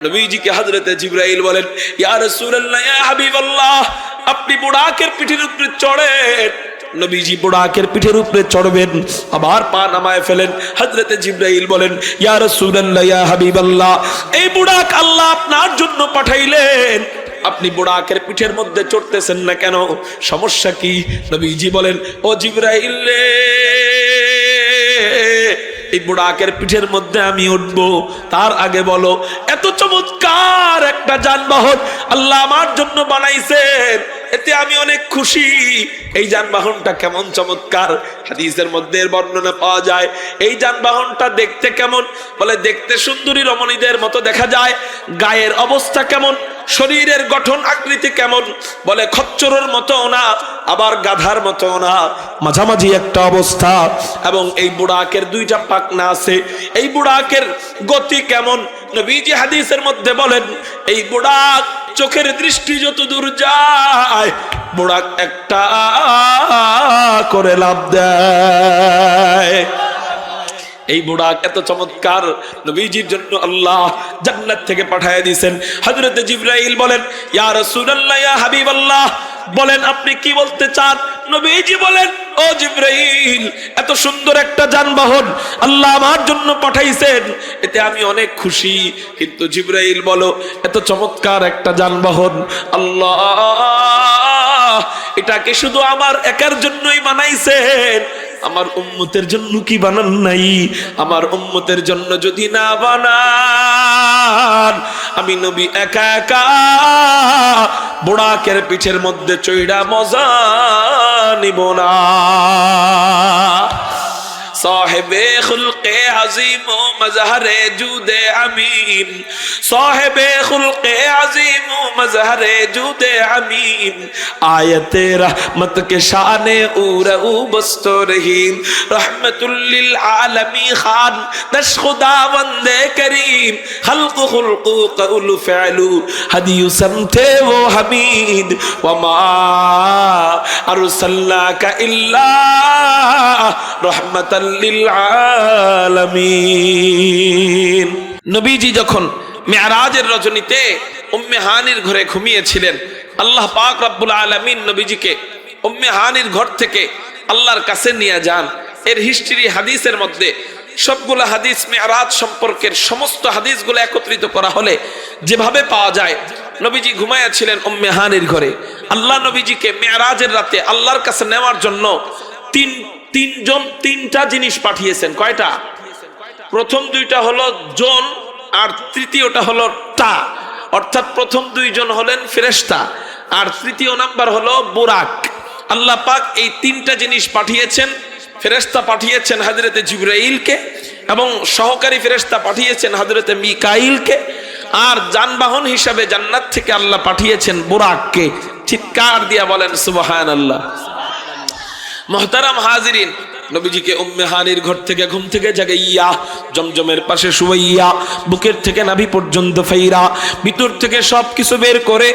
নবীজিকে হযরতে জিবরাইল বলেন, ইয়া রাসূলুল্লাহ, ইয়া হাবিবাল্লাহ, আপনি বুড়াকের পিঠের উপরে চড়েন। নবীজি বুড়াকের পিঠের উপরে চড়বেন, আবার পা নামায় ফেলেন। হযরতে জিবরাইল বলেন, ইয়া রাসূলুল্লাহ, ইয়া হাবিবাল্লাহ, এই বুড়াক আল্লাহ আপনার জন্য পাঠাইলেন, আপনি বুড়াকের পিঠের মধ্যে চড়তেছেন না কেন? সমস্যা কি? নবীজি বলেন, ও জিবরাইল রে, এই বুড়াকের পিঠের মধ্যে আমি উঠবো, তার আগে বলো এত চমৎকার একটা যানবাহন আল্লাহ আমার জন্য বানাইছেন, এতে আমি অনেক খুশি। এই যানবাহনটা কেমন চমৎকার! হাদিসের মধ্যে বর্ণনা পাওয়া যায়, এই যানবাহনটা দেখতে কেমন? বলে দেখতে সুন্দরী রমণীদের মতো দেখা যায়। গায়ের অবস্থা কেমন? শরীরের গঠন আকৃতি কেমন? বলে খচ্চরের মতো না, আবার গাধার মতো না, মাঝামাঝি একটা অবস্থা। এবং এই বুড়াকের দুইটা পাখনা আছে। এই বুড়াকের গতি কেমন? নবীজি হাদিসের মধ্যে বলেন, এই বুড়াক চোখের দৃষ্টি যত দূর যায়, বুড়াক একটা করে লাভ দেয়। এই বুড়াক এত চমৎকার, নবীজির জন্য আল্লাহ জান্নাত থেকে পাঠিয়ে দিয়েছেন। হযরতে জিবরাইল বলেন, ইয়া রাসূলুল্লাহ, ইয়া হাবিবাল্লাহ, বলেন আপনি কি বলতে চান? নবীজি বলেন, ও জিবরাইল, এত সুন্দর একটা যানবাহন আল্লাহ আমার জন্য পাঠাইছেন, এতে আমি অনেক খুশি। কিন্তু জিবরাইল বলো, এত চমৎকার একটা যানবাহন আল্লাহ এটাকে শুধু আমার একার জন্যই বানাইছেন, আমার উম্মতের জন্য কি বানান নাই? আমার উম্মতের জন্য যদি না বানান, আমি নবী একা একা বুড়াকের পিঠের মধ্যে চইড়া মজা নিব না। साहिबे खुल्के अजीम मजहरे जूदे अमीन, साहिबे खुल्के अजीम मजहरे जूदे अमीन, आयते रहमत के शाने ऊरऊ बस्तो रहीम, रहमतुल लिल आलमी खान दश खुदा वंदे करीम, खल्क खुल्कु कौल फ़अलु हदियु समते वो हमीद, वमा अरसलनाका इल्ला रहमतल লিল আলামিন। নবীজি যখন মেরাজের রজনীতে উম্মে হানির ঘরে ঘুমিয়েছিলেন, আল্লাহ পাক রব্বুল আলামিন নবীজিকে উম্মে হানির ঘর থেকে আল্লাহর কাছে নিয়ে যান। এর হিস্ট্রি হাদিসের মধ্যে সবগুলো হাদিস মেরাজ সম্পর্কের সমস্ত হাদিসগুলো একত্রিত করা হলে যেভাবে পাওয়া যায়, নবীজি ঘুমাইয়াছিলেন উম্মে হানির ঘরে। আল্লাহ নবীজিকে মেরাজের রাতে আল্লাহর কাছে নেওয়ার জন্য তিনটা জিনিস পাঠিয়েছেন। কয়টা? প্রথম দুইটা হলো জন, আর তৃতীয়টা হলো টা, অর্থাৎ প্রথম দুইজন হলেন ফেরেশতা, আর তৃতীয় নাম্বার হলো বুরাক। আল্লাহ পাক এই তিনটা জিনিস পাঠিয়েছেন। ফেরেশতা পাঠিয়েছেন হযরতে জিবরাইলকে, এবং সহকারী ফেরেশতা পাঠিয়েছেন হযরতে মিকাইলকে, আর যানবাহন হিসাবে জান্নাত থেকে আল্লাহ পাঠিয়েছেন বুরাককে। চিৎকার দিয়া বলেন সুবহানাল্লাহ। মোহতারাম হাজিরিন, নবীজিকে উম্মে হানির ঘর থেকে ঘুম থেকে জাগাইয়া জমজমের পাশে শুয়াইয়া বুকের থেকে নাভি পর্যন্ত ফাইরা ভিতর থেকে সব কিছু বের করে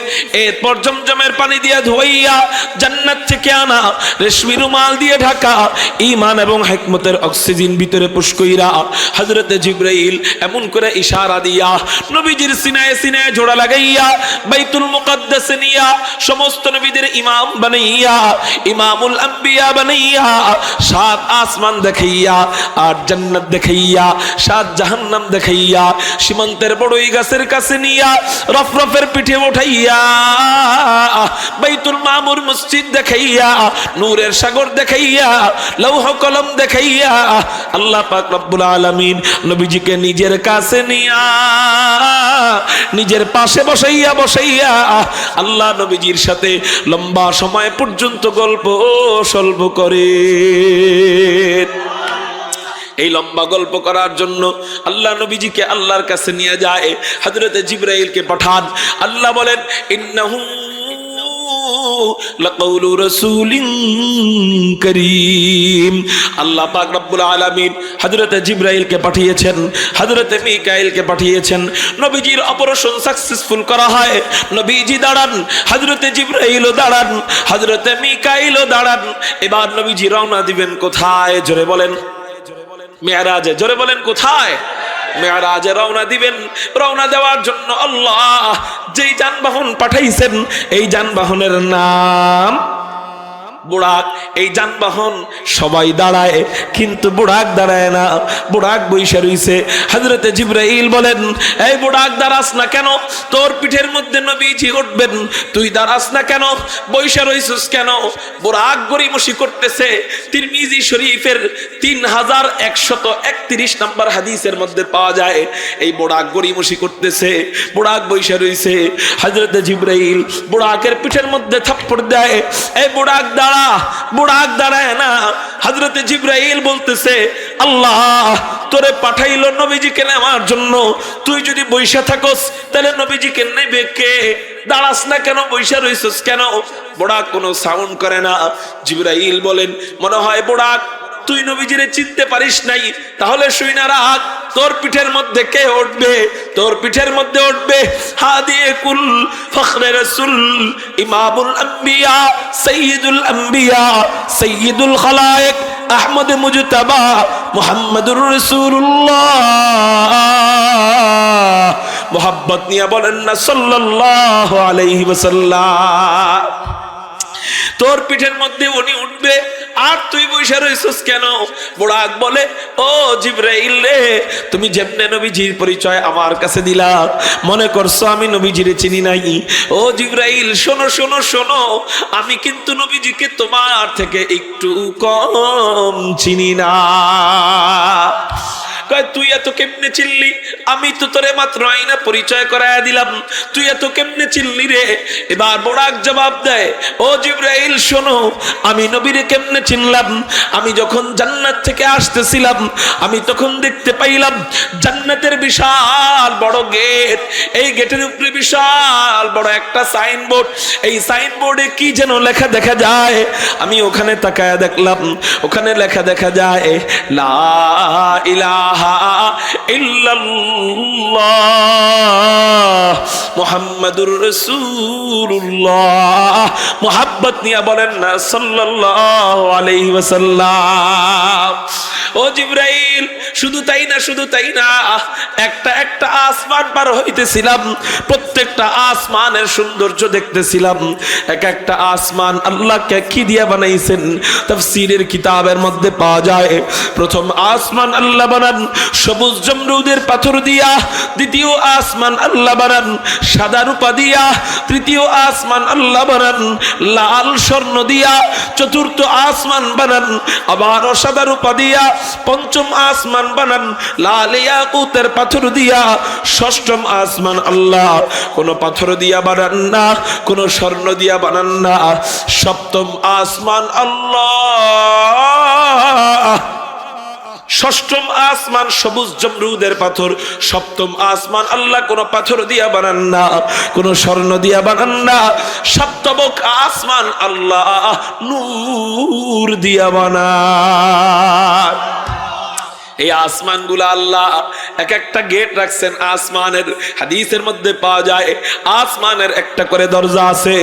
এরপর জমজমের পানি দিয়ে ধুইয়া জান্নাত থেকে আনা রেশমি রুমাল দিয়ে ঢাকা ঈমান এবং হিকমতের অক্সিজেন ভিতরে পুশ কইরা হযরতে জিবরাইল এমন করে ইশারা দিয়া নবীজির সিনায় সিনায় জোড়া লাগাইয়া বাইতুল মুকদ্দাসে নিয়া সমস্ত নবীদের ইমাম বানাইয়া ইমামুল আম্বিয়া বানাইয়া সাত আসমান দেখাইয়া, আর জান্নাত দেখাইয়া, সাত জাহান্নাম দেখাইয়া, সীমান্তের বড়ই গাছের কাছে নিয়া রফরফের পিঠে উঠাইয়া বাইতুল মামুর মসজিদ দেখাইয়া, নূরের সাগর দেখাইয়া, লৌহ কলম দেখাইয়া আল্লাহ পাক রব্বুল আলামিন নবীজিকে নিজের কাছে নিয়া নিজের পাশে বসাইয়া আল্লাহ নবীজির সাথে লম্বা সময় পর্যন্ত গল্প সল্প করে। এই লম্বা গল্প করার জন্য আল্লাহ নবীজিকে আল্লাহর কাছে নিয়ে যায়, হযরতে জিবরাইলকে পাঠান। আল্লাহ বলেন, ইন্নাহু লাকাউলু রাসূলিন কারীম। আল্লাহ পাক রব্বুল আলামিন হযরতে জিবরাইলকে পাঠিয়েছেন, হযরতে মিকাইলকে পাঠিয়েছেন। নবীজির অপারেশন সাকসেসফুল করা হয়। নবীজি দাঁড়ান, হযরতে জিবরাইলও দাঁড়ান, হযরতে মিকাইলও দাঁড়ান। এবার নবীজি রওনা দিবেন কোথায়? জোরে বলেন। মেরাজে। জোরে বলেন কোথায়? মেরাজে রওনা দিবেন। রওনা দেওয়ার জন্য আল্লাহ যেই যানবাহন পাঠাইছেন এই যানবাহনের নাম বুরাক। এই যানবাহন সবাই দাঁড়ায় কিন্তু বুরাক দাঁড়ায় না, বুরাক বইসা রইছে। হযরতে জিবরাইল বলেন, এই বুরাক দাঁড়াস না কেন? তোর পিঠের মধ্যে নবীজি উঠবেন, তুই দাঁড়াস না কেন? বইসা রইছিস কেন? বুরাক গড়িমসি করতেছে। তিরমিজি শরীফের 3131 নম্বর হাদিসের মধ্যে পাওয়া যায় এই বুরাক গড়িমসি করতেছে, বুরাক বইসা রইছে। হযরতে জিবরাইল বুরাকের পিঠের মধ্যে থাপ্পড় দেয়, এই বুরাক দাঁড়া। বুরাক দাঁড়ায় না। হযরতে জিবরাইল বলতেছে, আল্লাহ তোরে পাঠাইলো নবীজিকে নেওয়ার জন্য, তুই যদি বইসা থাকস তাহলে নবীজিকে নেবে কে? দাঁড়াস না কেন? বইসা রইছস কেন? বুরাক কোনো সাউন্ড করে না। জিবরাইল বলেন, মনে হয় বুরাক তুই নবীজিরে চিনতে পারিস নাই, তাহলে শুই না রাখ, তোর পিঠের মধ্যে কে উঠবে? তোর পিঠের মধ্যে উঠবে হাদিয়ে কুল ফখরে রাসূল ইমামুল আম্বিয়া সাইয়্যিদুল আম্বিয়া সাইয়্যিদুল খালায়েক আহমদ মুজতাবা মুহাম্মাদুর রাসূলুল্লাহ। মোহাব্বত নিয়ে বলেন না সাল্লাল্লাহু আলাইহি ওয়াসাল্লাম। তোর পিঠের মধ্যে উনি উঠবে আর তুই বসে রইছস কেন? বুরাক বলে, ও জিবরাইল রে, তুমি যেমনে নবীজির পরিচয় আমার কাছে দিলা, মনে করছো আমি নবীজিরে চিনি নাই? ও জিবরাইল শোনো শোনো শোনো, আমি কিন্তু নবীজিকে তোমার থেকে একটু কম চিনি না। কয় তুই এত কেমনে চিনলি? আমি তো তোরে মাত্র আইনা পরিচয় করায়া দিলাম, তুই এত কেমনে চিনলি রে? এবার বুরাক জবাব দেয়, ও জিবরাইল শোনো, আমি নবীরে কেমনে চিনলাম? আমি যখন জান্নাত থেকে আসতেছিলাম আমি তখন দেখতে পাইলাম জান্নাতের বিশাল বড় গেট, এই গেটের উপরে বিশাল বড় একটা সাইনবোর্ড, এই সাইনবোর্ডে কি যেন লেখা দেখা যায়। আমি ওখানে তাকায়া দেখলাম, ওখানে লেখা দেখা যায় লা ইলাহা ইল্লাল্লাহ মুহাম্মাদুর রাসূলুল্লাহ। মুহাব্বত নিয়ে বলেন না সাল্লাল্লাহু আলাইহি ওয়াসাল্লাম। ও জিবরাইল শুধু তাই না, শুধু তাই না, একটা একটা আসমান পার হইতেছিলাম, প্রত্যেকটা আসমানের সৌন্দর্য দেখতেছিলাম। এক একটা আসমান আল্লাহকে কি দিয়ে বানাইছেন তাফসীরের কিতাবের মধ্যে পাওয়া যায়। প্রথম আসমান আল্লাহ বানান সবুজ জমরুদের পাথর দিয়া, দ্বিতীয় আসমান আল্লাহ বানান সাদা রূপা দিয়া, তৃতীয় আসমান আল্লাহ বানান লাল স্বর্ণ দিয়া, চতুর্থ আসমান বানান আবারও সাদা রূপা দিয়া, পঞ্চম আসমান বানান লাল ইয়াকুতের পাথর দিয়া, ষষ্ঠম আসমান আল্লাহ কোন পাথর দিয়া বানান না, কোন স্বর্ণ দিয়া বানান না, সপ্তম আসমান আল্লাহ, ষষ্ঠম আসমান সবুজ জমরুদের পাথর, সপ্তম আসমান আল্লাহ কোন পাথর দিয়া বানান না, কোন স্বর্ণ দিয়া বানান না, সপ্তম আসমান আল্লাহ নূর দিয়া বানান। এই আসমানগুলো আল্লাহ এক একটা গেট রাখছেন আসমানের। হাদিসের মধ্যে পাওয়া যায় আসমানের একটা করে দরজা আছে,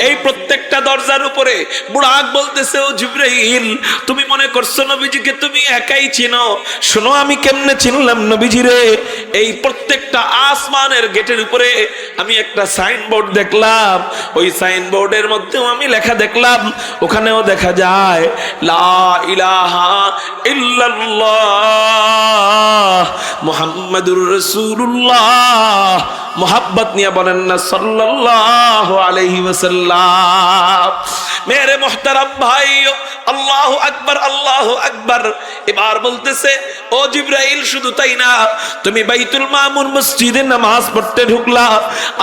এই প্রত্যেকটা দরজার উপরে বুরাক বলতেছে, ও জিবরাইল তুমি মনে করছো নবীজিকে তুমি একাই চিনো? শোনো আমি কেমনে চিনলাম নবীজিরে। এই প্রত্যেকটা আসমানের গেটের উপরে আমি একটা সাইনবোর্ড দেখলাম, ওই সাইনবোর্ডের মধ্যেও আমি লেখা দেখলাম, ওখানেও দেখা যায় লা ইলাহা ইল্লাল্লাহ মুহাম্মাদুর রাসূলুল্লাহ। মোহাব্বত নিয়ে বলেন না সাল্লাল্লাহু আলাইহি ওয়াসাল্লাম। মেরে মোহতারাম ভাই, আল্লাহু আকবার আল্লাহু আকবার। এবার বলতেছে, ও জিবরাইল শুধু তাই না, তুমি বাইতুল মামুর মসজিদে নামাজ পড়তে ঢুকলা,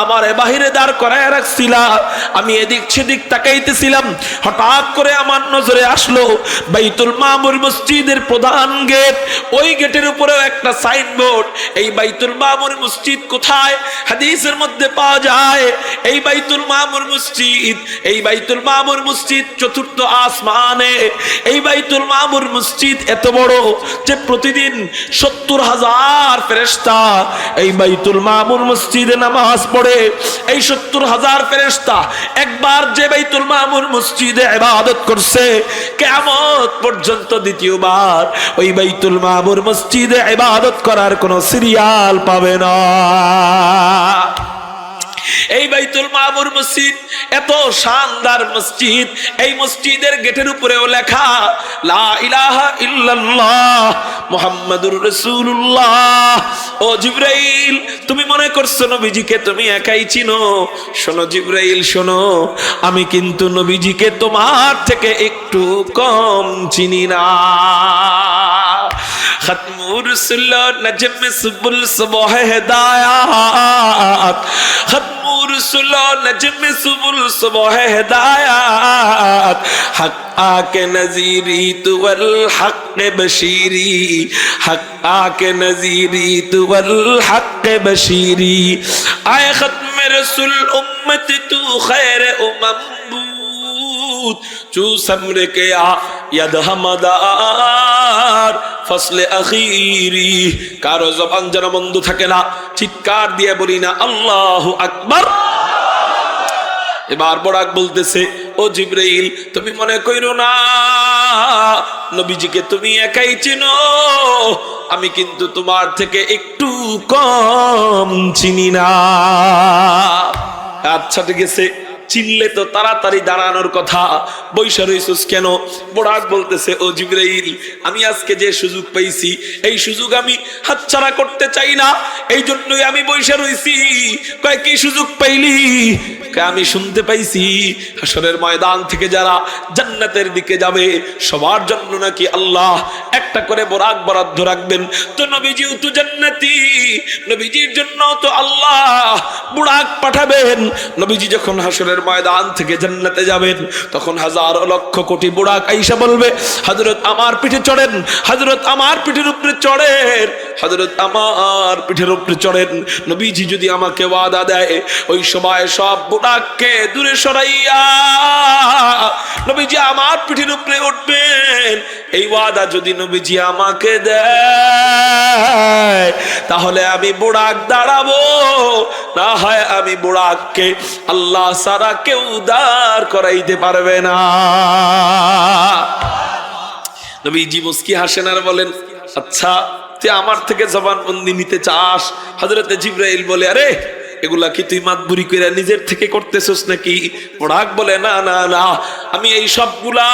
আমারে বাহিরে দাঁড় করায় রাখছিলা, আমি এদিক সেদিক তাকাইতেছিলাম, হঠাৎ করে আমার নজরে আসলো বাইতুল মামুর মসজিদের প্রধান গেট, ওই গেটের উপরেও একটা সাইনবোর্ড। এই বাইতুল মামুর মসজিদ কোথায়? হাদিসের মধ্যে পাওয়া যায় এই বাইতুল মামুর মসজিদ, এই বাইতুল মামুর মসজিদ চতুর্থ আসমানে। এই বাইতুল মামুর মসজিদ এত বড় যে প্রতিদিন 70,000 ফেরেশতা এই বাইতুল মামুর মসজিদে নামাজ পড়ে। এই 70,000 ফেরেশতা একবার যে বাইতুল মামুর মসজিদে ইবাদত করছে, কিয়ামত পর্যন্ত দ্বিতীয়বার ওই বাইতুল মামুর মসজিদে ইবাদত করার কোনো সিরিয়াল পাবে না। এই বাইতুল মামুর মসজিদ এত শানদার মসজিদ, এই মসজিদের গেটের উপরেও লেখা লা ইলাহা ইল্লাল্লাহ মুহাম্মাদুর রাসূলুল্লাহ। ও জিবরাইল, তুমি মনে করছো নবীজিকে তুমি একাই চিনো? শোনো জিবরাইল শোনো, আমি কিন্তু নবীজিকে তোমার থেকে একটু কম চিনি না। খতমুর রসুল্লাহ নজম সুবুল সুবহ হিদায়াত, খতমুর রসুল্লাহ নজম সুবুল সুবহ হিদায়াত, হক আকে নজীরি তুল হক বশীরি, হক আকে নজীরি তুল হক বশীরি, আয়ে খতম রসুল উম্মত তু খৈর উম্মত চু সমরে কে ইয়াদ হামদার ফসলে আখিরি। কারো জবান যেন বন্ধ থাকে না, চিৎকার দিয়ে বলি না আল্লাহু আকবার। এবার বরাক বলতেছে, ও জিবরাইল তুমি মনে কইরো না নবীজিকে তুমি একাই চিনো, আমি কিন্তু তোমার থেকে একটু কম চিনি না। আচ্ছা ঠিক আছে, চিনলে তো তাড়াতাড়ি দাঁড়ানোর কথা, বৈশা রইছস কেন? বরাক বলতেছে, ও জিবরাইল আমি আজকে যে সুযোগ পাইছি এই সুযোগ আমি হাতছাড়া করতে চাই না, এই জন্যই আমি বৈশা রইছি। কয় কি সুযোগ পাইলি? আমি শুনতে পাইছি হাসরের ময়দান থেকে যারা জান্নাতের দিকে যাবে সবার জন্য নাকি আল্লাহ একটা করে বরাক বরাদ্দ রাখবেন। তো নবীজিও তো জান্নাতি, নবীজির জন্য তো আল্লাহ বুরাক পাঠাবেন। নবীজি যখন হাসরের ময়দান থেকে জান্নাতে যাবেন তখন হাজার লক্ষ কোটি বুরাক আইসা বলবে, হযরত আমার পিঠে চড়েন, হযরত আমার পিঠের উপরে চড়েন, হযরত আমার পিঠের উপরে চড়েন। নবীজি যদি আমাকে ওয়াদা দেয় ওই সময় সব বুরাককে দূরে সরাইয়া নবীজি আমার পিঠের উপরে উঠবেন, এই ওয়াদা যদি নবীজি আমাকে দেয় তাহলে আমি বুরাক দাঁড়াবো, না হয় আমি বুরাককে আল্লাহ সারা কেউ দাঁড় করাইতে পারবে না। নবীজি মুস্কি হাসেন আর বলেন, আচ্ছা তুই আমার থেকে জবানবন্দি নিতে চাস? হযরতে জিবরাইল বলে, আরে এগুলা কি তুই মাতবুরি কইরা নিজের থেকে করতেছস নাকি? বরাক বলে, না না না, আমি এই সবগুলা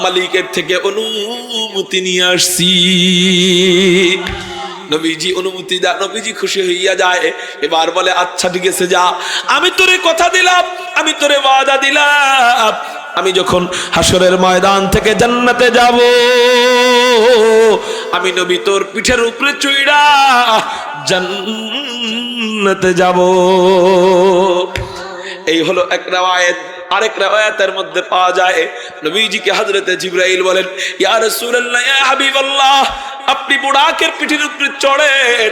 মালিকের থেকে অনুমতি নিয়ে আসছি। নবীজি অনুমতি দেয়, নবীজি খুশি হইয়া যায়। এবার বলে, আচ্ছা ঠিক আছে যা, আমি তোরে কথা দিলাম, আমি তোরে ওয়াদা দিলাম, আমি যখন হাসরের ময়দান থেকে জান্নাতে যাব আমি নবী তোর পিঠের উপরে চড়া জান্নাতে যাব। এই হলো এক riwayat। আরেক riwayatের মধ্যে পাওয়া যায় নবীজিকে হযরতে জিবরাইল বলেন, ইয়া রাসূলুল্লাহ ইয়া হাবিবাল্লাহ আপনি বুরাকের পিঠের উপরে চড়েন।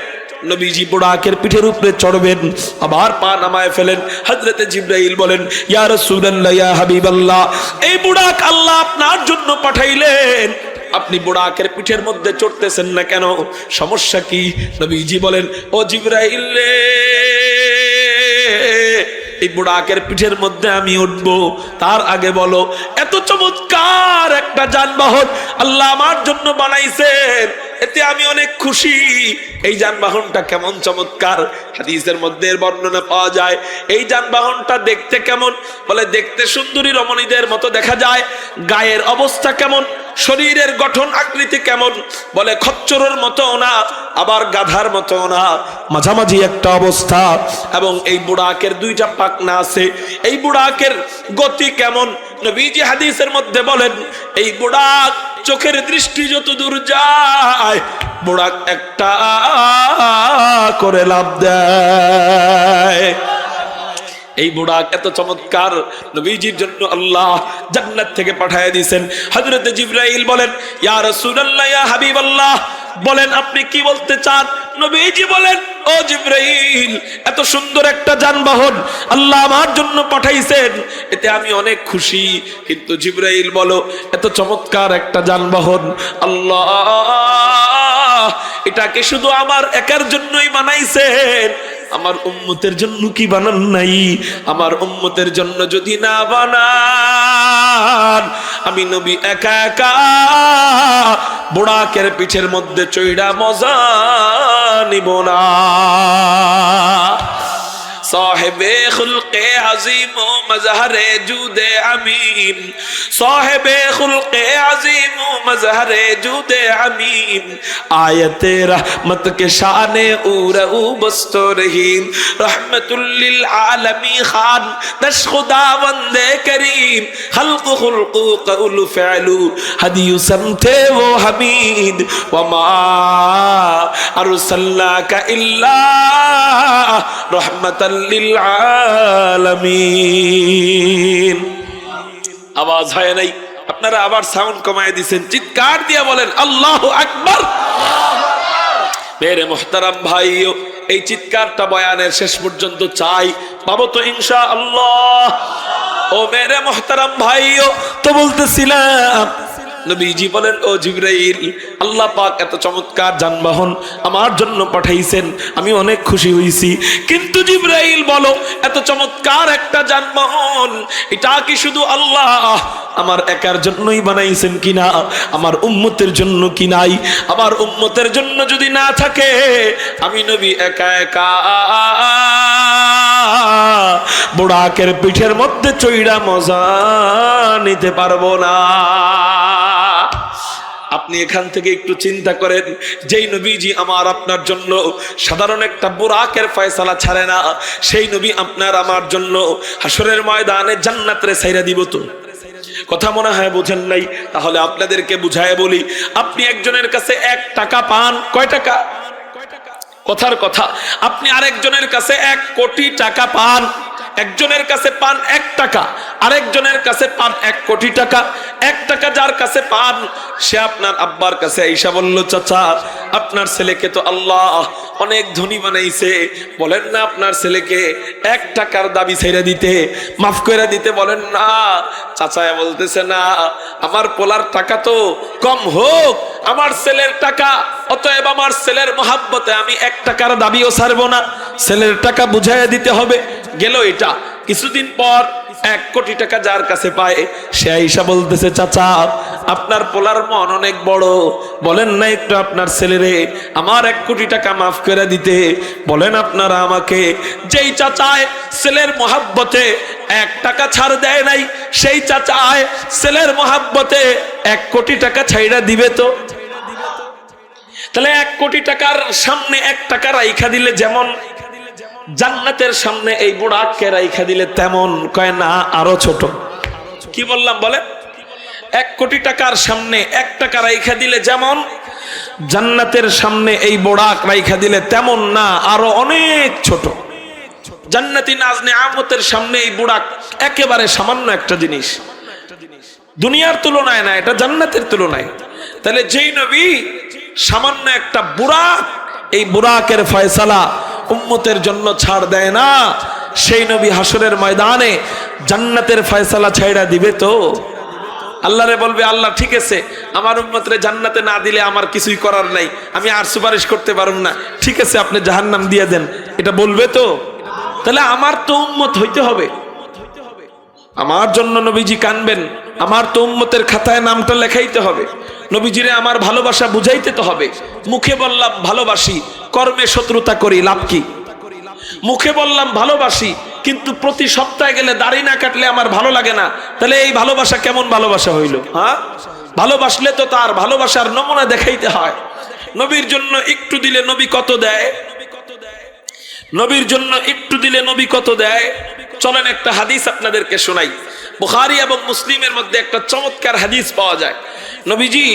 নবীজি বুরাকের পিঠের উপরে চড়বেন, আবার পা নামায় ফেলেন। হযরতে জিবরাইল বলেন, ইয়া রাসূলুল্লাহ ইয়া হাবিবাল্লাহ এই বুরাক আল্লাহ আপনার জন্য পাঠাইলেন, আপনি বুরাকের পিঠের মধ্যে চড়তেছেন না কেন? সমস্যা কি? নবীজি বলেন, ও জিবরাইল রে এই বুরাকের পিঠের মধ্যে আমি উঠবো, তার আগে বলো এত চমৎকার একটা যানবাহন আল্লাহ আমার জন্য বানাইছেন, এতে আমি অনেক খুশি। এই যানবাহনটা কেমন চমৎকার? হাদিসের মধ্যে বর্ণনা পাওয়া যায় এই যানবাহনটা দেখতে কেমন? বলে দেখতে সুন্দরী রমণীদের মতো দেখা যায়। গায়ের অবস্থা কেমন? শরীরের গঠন আকৃতি কেমন? বলে খচ্চরের মতো না, আবার গাধার মতো না, মাঝামাঝি একটা অবস্থা। এবং এই বুরাকের দুইটা পাখনা আছে। এই বুরাকের গতি কেমন? নবীজি হাদিসের মধ্যে বলেন এই বুরাক চোখের দৃষ্টি যত দূর যায় বুরাক একটা করে লাভ দেয়। এই বুরাক এত চমৎকার, নবীজির জন্য আল্লাহ জান্নাত থেকে পাঠিয়ে দিয়েছেন। হযরতে জিবরাইল বলেন, ইয়া রাসূলুল্লাহ ইয়া হাবিবাল্লাহ বলেন আপনি কি বলতে চান? নবীজি বলেন, ও জিবরাইল, এত সুন্দর একটা যানবাহন আল্লাহ আমার জন্য পাঠাইছেন, এতে আমি অনেক খুশি। কিন্তু জিবরাইল বলো, এত চমৎকার একটা যানবাহন আল্লাহ এটাকে শুধু আমার একার জন্যই বানাইছেন, আমার উম্মতের জন্য কি বানান নাই? আমার উম্মতের জন্য যদি না বানান, আমি নবী একা একা বুড়াকের পিঠের মধ্যে চইড়া মজা নিব না। साहिबे खुल्के अजीम मजहरे जूदे अमीन, साहिबे खुल्के अजीम मजहरे जूदे अमीन, आयते रहमत के शाने उरऊ बस्तो रहीम, रहमतुल लिल आलमी खान दश खुदा वंदे करीम, खल्क खुल्कु कौल फ़अलु हदियु समते वो हमीद, वमा अरसलनाका इल्ला रहमतल लिल आलमीन। आवाज है नहीं? আপনারা আবার সাউন্ড কমায় দিবেন, চিৎকার দিয়ে বলেন আল্লাহু আকবার। মেরে মুহতারাম ভাইও, এই চিৎকারটা বয়ানের শেষ পর্যন্ত চাই, পাবো তো ইনশাআল্লাহ? ও মেরে মুহতারাম ভাইও, তো বলতেছিলাম নবীজি বলেন, ও জিবরাইল, আল্লাহ পাক এত চমৎকার যানবাহন আমার জন্য পাঠাইছেন, আমি অনেক খুশি হইছি। কিন্তু জিবরাইল বলো, এত চমৎকার একটা যানবাহন এটা কি শুধু আল্লাহ আমার একার জন্যই বানাইছেন কিনা, আমার উম্মতের জন্য কি নাই? আমার উম্মতের জন্য যদি না থাকে, আমি নবী একা একা বুড়াকের পিঠের মধ্যে চইড়া মজা নিতে পারবো না। আপনি এখান থেকে একটু চিন্তা করেন, যেই নবীজি আমার আপনার জন্য সাধারণ একটা বুরাকের ফয়সালা ছাড়ে না, সেই নবী আপনার আমার জন্য হাসরের ময়দানে জান্নাতের ছাইরা দিব। তো কথা মনে হয় বোঝেন নাই? তাহলে আপনাদেরকে বুঝায় বলি, আপনি একজনের কাছে 1 টাকা পান, কয় টাকা? কথার কথা, আপনি আরেকজনের কাছে 1 কোটি টাকা পান। একজনের কাছে পান 1 টাকা, আরেকজনের কাছে পান 1 কোটি টাকা। 1 টাকা যার কাছে পান, সে আপনার আব্বার কাছে আইসা বলল, চাচা আপনার ছেলেকে তো আল্লাহ অনেক ধনী বানাইছে, বলেন না আপনার ছেলেকে 1 টাকার দাবি ছেড়ে দিতে, মাফ করে দিতে বলেন না। চাচা বলতেছে, না, আমার পোলার টাকা তো কম হোক, আমার ছেলের টাকা, অতএব আমার ছেলের মহাব্বতে আমি 1 টাকার দাবিও ছাড়বো না, ছেলের টাকা বুঝাইয়া দিতে হবে। গেল এটা। কিছুদিন পর 1 কোটি টাকা যার কাছে পায়, সে আইসা বলতেছে, চাচা আপনার পোলার মন অনেক বড়, বলেন না একটু আপনার ছেলেরে আমার 1 কোটি টাকা মাফ করে দিতে, বলেন আপনারা আমাকে। যেই চাচায় ছেলের মহাব্বতে 1 টাকা ছাড় দেয় নাই, সেই চাচায় ছেলের মহাব্বতে 1 কোটি টাকা ছাইড়া দিবে। তো তাহলে 1 কোটি টাকার সামনে 1 টাকা রাইখা দিলে যেমন, জান্নাতের সামনে এই বুড়াকে রাইখা দিলে তেমন, কয় না আরো ছোট। কি বললাম বলে? 1 কোটি টাকার সামনে 1 টাকা রাইখা দিলে যেমন, জান্নাতের সামনে এই বুড়াক রাইখা দিলে তেমন না, আরো অনেক ছোট। জান্নাতি নাজ নেয়ামতের সামনে এই বুড়াক একেবারে সামান্য একটা জিনিস, দুনিয়ার তুলনায় না, এটা জান্নাতের তুলনায়। তাহলে যেই নবী সামান্য একটা বুড়াক, এই বুড়াকের ফয়সালা উম্মতের জন্য ছাড় দেয় না, সেই নবী হাসরের ময়দানে জান্নাতের ফয়সালা ছাইড়া দিবে। তো আল্লাহরে বলবে, আল্লাহ ঠিক আছে, আমার উম্মতরে জান্নাতে না দিলে আমার কিছুই করার নাই, আমি আর সুপারিশ করতে পারুম না, ঠিক আছে আপনি জাহান্নাম দিয়ে দেন, এটা বলবে তো? তাহলে আমার তো উম্মত হইতে হবে, আমার জন্য নবীজি কানবেন, আমার তো উম্মতের খাতায় নামটা লেখাইতে হবে, নবীজিরে আমার ভালোবাসা বুঝাইতে তো হবে। মুখে বললাম ভালোবাসি, কর্মে শত্রুতা করি, লাভ কি? মুখে বললাম ভালোবাসি, কিন্তু প্রতি সপ্তাহে গেলে দাড়ি না কাটলে আমার ভালো লাগে না, তাহলে এই ভালোবাসা কেমন ভালোবাসা হইল? হ্যাঁ, ভালোবাসলে তো তার ভালোবাসার নমুনা দেখাইতে হয়। নবীর জন্য একটু দিলে নবী কত দেয়, নবীর জন্য একটু দিলে নবী কত দেয়। চলেন একটা হাদিস আপনাদেরকে শোনাই। বুখারী এবং মুসলিমের মধ্যে একটা চমৎকার হাদিস পাওয়া যায়। নবীজি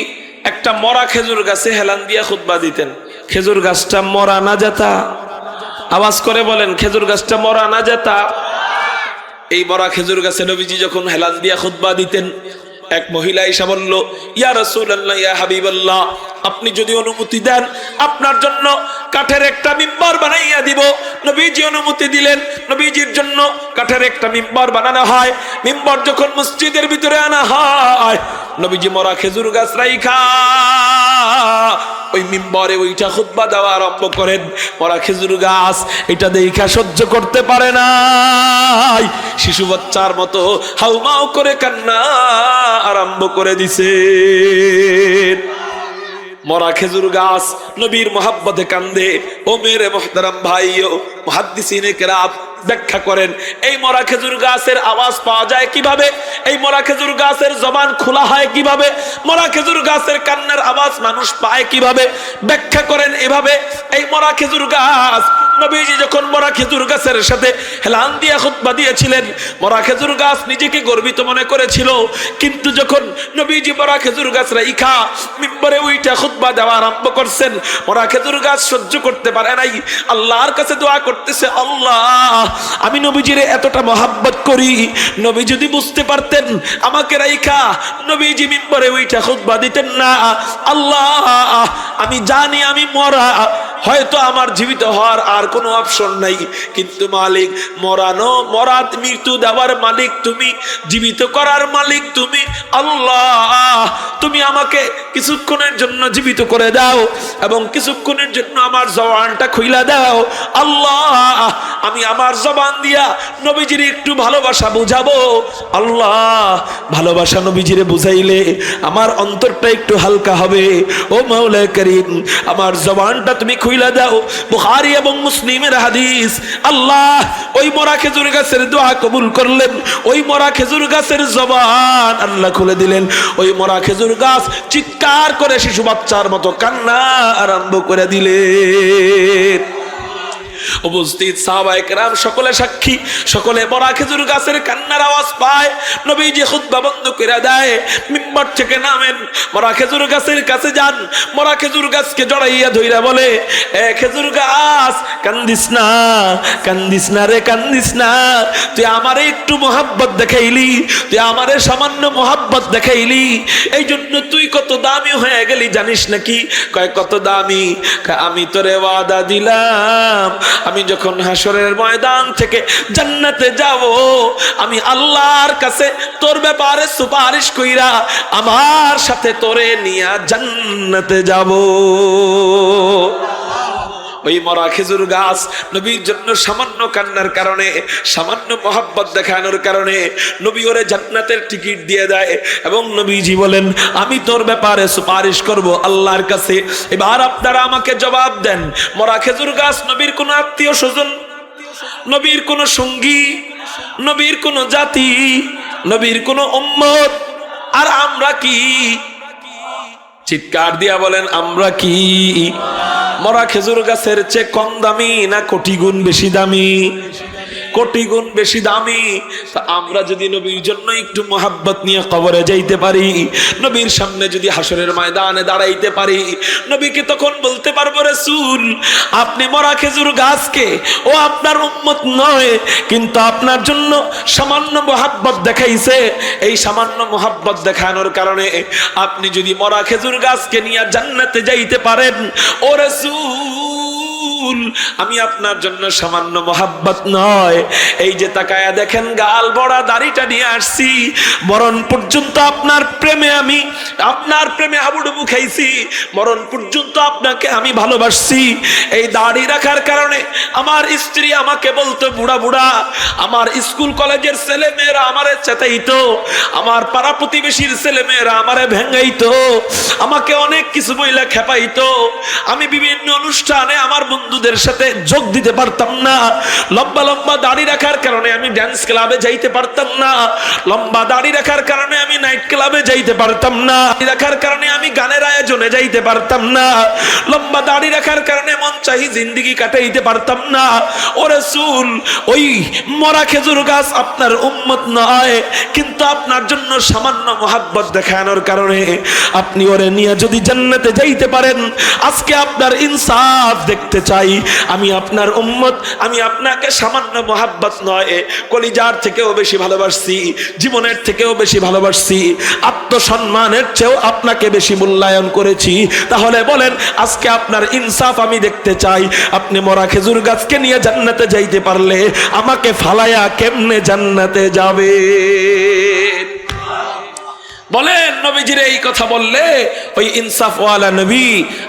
একটা মরা খেজুর গাছে হেলান দিয়া খুতবা দিতেন। খেজুর গাছটা মরা না যেতা, আওয়াজ করে বলেন, খেজুর গাছটা মরা না যেতা। এই মরা খেজুর গাছে নবীজি যখন হেলান দিয়া খুতবা দিতেন, এক মহিলা এসে বলল, ইয়া রাসূলুল্লাহ, ইয়া হাবিবাল্লাহ, আপনি যদি অনুমতি দেন আপনার জন্য কাঠের একটা মিম্বার বানাইয়া দিব। নবীজি অনুমতি দিলেন, নবীজির জন্য কাঠের একটা মিম্বার বানানো হয়। মিম্বার যখন মসজিদের ভিতরে আনা হয়, নবীজি মরা খেজুর গাছ রাইখা ওই মিম্বরে ওইটা খুতবা দেওয়া আরম্ভ করেন। মরা খেজুর গাছ এটা দেখা সহ্য করতে পারে নাই, শিশু বাচ্চার মতো হাউমাউ করে কান্না আরম্ভ করে দিছে। মরা খেজুর গাছ নবীর মোহাব্বতে কান্দে। ও মেরে মুহতারাম ভাইও, মুহাদ্দিসিনে কেরাম ব্যাখ্যা করেন এই মরা খেজুর গাছের আওয়াজ পাওয়া যায় কিভাবে, এই মরা খেজুর গাছের জবান খোলা হয় কিভাবে, মরা খেজুর গাছের কান্নার আওয়াজ মানুষ পায় কিভাবে। ব্যাখ্যা করেন এভাবে, এই মরা খেজুর গাছ, নবীজি যখন মরা খেজুর গাছের সাথে হেলান দিয়া খুতবা দিয়েছিলেন, মরা খেজুর গাছ নিজেকে গর্বিত মনে করেছিল। কিন্তু যখন নবীজি মরা খেজুর গাছ রাইখা মিম্বরে ওইটা খুতবা দেওয়া আরম্ভ করছেন, মরা খেজুর গাছ সহ্য করতে পারে নাই। আল্লাহর কাছে দোয়া করতেছে, আল্লাহ আমি নবীজিরে এতটা মহাব্বত করি, নবী যদি বুঝতে পারতেন আমাকে রাইখা নবীজি মিম্বরে ওইটা খুতবা দিতেন না। আল্লাহ আমি জানি আমি মরা, হয়তো আমার জীবিত হওয়ার আর কোনো অপশন নাই, কিন্তু মালিক মরা মৃত্যু দেওয়ার মালিক তুমি, জীবিত করার মালিক তুমি। আল্লাহ তুমি আমাকে কিছুক্ষণের জন্য জীবিত করে দাও এবং কিছুক্ষণের জন্য আমার জবানটা খুইলা দাও। আল্লাহ আমি আমার জবান দিয়া নবীজির একটু ভালোবাসা বুঝাবো। আল্লাহ ভালোবাসা নবীজিরে বুঝাইলে আমার অন্তরটা একটু হালকা হবে। ও মাওলা করিম আমার জবানটা তুমি খুইলা দাও। বুখারী এবং মুসলিমের হাদিস। আল্লাহ ওই মরা খেজুর গাছের দোয়া কবুল করলেন, ওই মরা খেজুর গাছের জবান আল্লাহ খুলে দিলেন। ওই মরা খেজুর গাছ চিৎকার করে শিশু বাচ্চার মতো কান্না আরম্ভ করে দিলেন। উপস্থিত সাহাবায়ে কেরাম সকলে সাক্ষী, সকলে মরা খেজুর গাছের কান্নার আওয়াজ পায়। নবীজি খুতবা বন্ধ করে দেয়, মিম্বার থেকে নামেন, মরা খেজুর গাছের কাছে যান, মরা খেজুর গাছকে জড়াইয়া ধইরা বলে, এ খেজুর গাছ কান্দিস না, কান্দিস না রে, কান্দিস না। তুই আমারে একটু মোহাব্বত দেখাইলি, তুই আমারে সামান্য মোহাব্বত দেখাইলি, এই জন্য তুই কত দামি হয়ে গেলি জানিস নাকি? কয় কত দামি? আমি তোরে ওয়াদা দিলাম আমি যখন হাসরের ময়দান থেকে জান্নাতে যাব, আমি আল্লাহর কাছে তোর ব্যাপারে সুপারিশ কইরা আমার সাথে তোরে নিয়া জান্নাতে যাব। ওই মরা খেজুর গাছ নবীর জন্য সামান্য কান্নার কারণে, সামান্য মোহাব্বত দেখানোর কারণে নবী ওরে জান্নাতের টিকিট দিয়ে দেয় এবং নবীজি বলেন আমি তোর ব্যাপারে সুপারিশ করব আল্লাহর কাছে। এবার আপনারা আমাকে জবাব দেন, মরা খেজুর গাছ নবীর কোনো আত্মীয় স্বজন, নবীর কোনো সঙ্গী, নবীর কোনো জাতি, নবীর কোনো উম্মত, আর আমরা কি? চিৎকার দিয়া বলেন আমরা কি? মরা খেজুর গাছের চেয়ে কম দামি না কোটি গুণ বেশি দামি? কোটি গুণ বেশি দামি। তা আমরা যদি নবীর জন্য একটু মোহাব্বত নিয়ে কবরে যাইতে পারি, নবীর সামনে যদি হাসরের ময়দানে দাঁড়াইতে পারি, নবীকে তখন বলতে পারবো রাসূল আপনি মরা খেজুর গাছকে, ও আপনার উম্মত নয় কিন্তু আপনার জন্য সামান্য মোহাব্বত দেখাইছে, এই সামান্য মোহাব্বত দেখানোর কারণে আপনি যদি মরা খেজুর গাছকে নিয়ে জান্নাতে যাইতে পারেন, ও রাসূল আমি আপনার জন্য সামান্য মোহাব্বত নয়, এই যে তাকায়া দেখেন গাল বড়া দাড়িটা নিয়ে আসছি, মরণ পর্যন্ত আপনার প্রেমে আমি, আপনার প্রেমে হাবুডুবু খাইছি, মরণ পর্যন্ত আপনাকে আমি ভালোবাসছি। এই দাড়ি রাখার কারণে আমার স্ত্রী আমাকে বলতো বুড়া বুড়া, আমার স্কুল কলেজের ছেলে মেয়েরা আমারে চেতাইতো, আমার পাড়া প্রতিবেশীর ছেলে মেয়েরা আমারে ভেঙ্গাইতো, আমাকে অনেক কিছু বইলা খেপাইতো। আমি বিভিন্ন অনুষ্ঠানে আমার বন্ধুদের সাথে যোগ দিতে পারতাম না, লম্বা লম্বা দাড়ি রাখার কারণে আমি ড্যান্স ক্লাবে যাইতে পারতাম না, লম্বা দাড়ি রাখার কারণে আমি নাইট ক্লাবে যাইতে পারতাম না, রাখার কারণে আমি গানের আয়োজনে যাইতে পারতাম না, লম্বা দাড়ি রাখার কারণে মন চাহি জিন্দেগি কাটাইতে পারতাম না। ও রাসূল ওই মরা খেজুর গাছ আপনার উম্মত নয় কিন্তু আপনার জন্য সামান্য মোহাব্বত দেখানোর কারণে আপনি ওরে নিয়ে যদি জান্নাতে যাইতে পারেন, আজকে আপনার ইনসাফ দেখতে চাই। আমি আপনার উম্মত, আমি আপনাকে সামান্য মোহাব্বত নয়, কলিজার থেকেও বেশি ভালোবাসছি, জীবনের থেকেও বেশি ভালোবাসছি, আত্মসম্মানের চেয়েও আপনাকে বেশি মূল্যায়ন করেছি। তাহলে বলেন, আজকে আপনার ইনসাফ আমি দেখতে চাই। আপনি মরা খেজুর গাছকে নিয়ে জান্নাতে যাইতে পারলে আমাকে ফালায়া কেমনে জান্নাতে যাবে? বলেন, নবীজির এই কথা বললে ওই ইনসাফওয়ালা নবী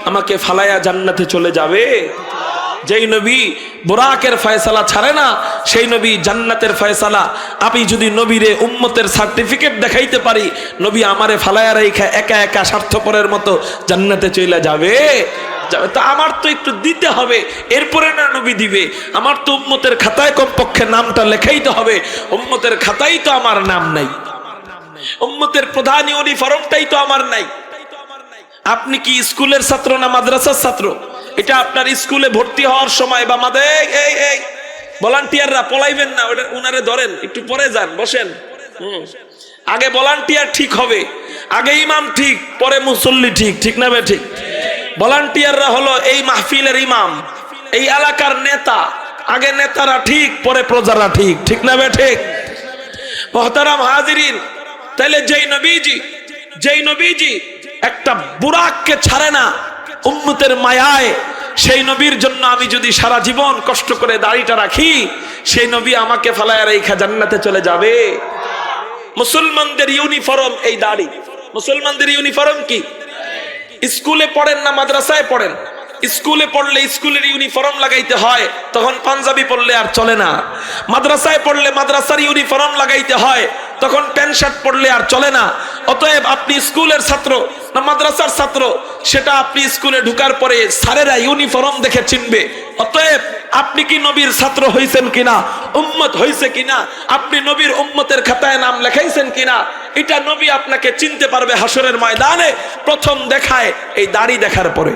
আমাকে ফালায়া জান্নাতে চলে যাবে? যেই নবী বুরাকের ফয়সালা ছাড়ে না, সেই নবী জান্নাতের ফয়সালা। আমি যদি নবীরে উম্মতের সার্টিফিকেট দেখাইতে পারি, নবী আমারে ফালায়া রেখা একা একা স্বার্থপরের মতো জান্নাতে চলে যাবে? তা আমার তো একটু দিতে হবে, এরপরে না নবী দিবে। আমার তো উম্মতের খাতায় কমপক্ষে নামটা লেখাইতে হবে। উম্মতের খাতায় তো আমার নাম নাই, উম্মতের প্রধান ইউনিফর্মটাই তো আমার নাই। আপনি কি স্কুলের ছাত্র না মাদ্রাসার ছাত্র? এটা আপনার স্কুলে ভর্তি হওয়ার সময় বা এই ভলান্টিয়াররা পলাইবেন না, ওটা উনারে ধরেন, একটু পরে যান, বসেন। আগে ভলান্টিয়ার ঠিক হবে, আগে ইমাম ঠিক, পরে মুসল্লি ঠিক, ঠিক না বে ঠিক? ভলান্টিয়াররা হলো এই মাহফিলের ইমাম, এই এলাকার নেতা। আগে নেতারা ঠিক, পরে প্রজারা ঠিক, ঠিক না বে ঠিক? মুহতারাম হাজিরিন, তাইলে যেই নবীজি একটা বুরাককে ছাড়ে না উম্মতের মায়ায়, সেই নবীর জন্য আমি যদি সারা জীবন কষ্ট করে দাড়িটা রাখি, সেই নবী আমাকে ফালায়া রেখা জান্নাতে চলে যাবে? মুসলমানদের ইউনিফর্ম এই দাড়ি। মুসলমানদের ইউনিফর্ম কি? স্কুলে পড়েন না মাদ্রাসায় পড়েন? স্কুলে পড়লে স্কুলের ইউনিফর্ম লাগাইতে হয়, তখন পাঞ্জাবি পরলে আর চলে না। মাদ্রাসায় পড়লে মাদ্রাসার ইউনিফর্ম লাগাইতে হয়, তখন প্যান্ট শার্ট পরলে আর চলে না। অতএব আপনি স্কুলের ছাত্র না মাদ্রাসার ছাত্র, সেটা আপনি স্কুলে ঢুকার পরে স্যারেরা ইউনিফর্ম দেখে চিনবে। অতএব আপনি কি নবীর ছাত্র হইছেন কিনা, উম্মত হইছে কিনা, আপনি নবীর উম্মতের খাতায় নাম লেখাইছেন কিনা, এটা নবী আপনাকে চিনতে পারবে হাসরের ময়দানে প্রথম দেখায়, এই দাড়ি দেখার পরে।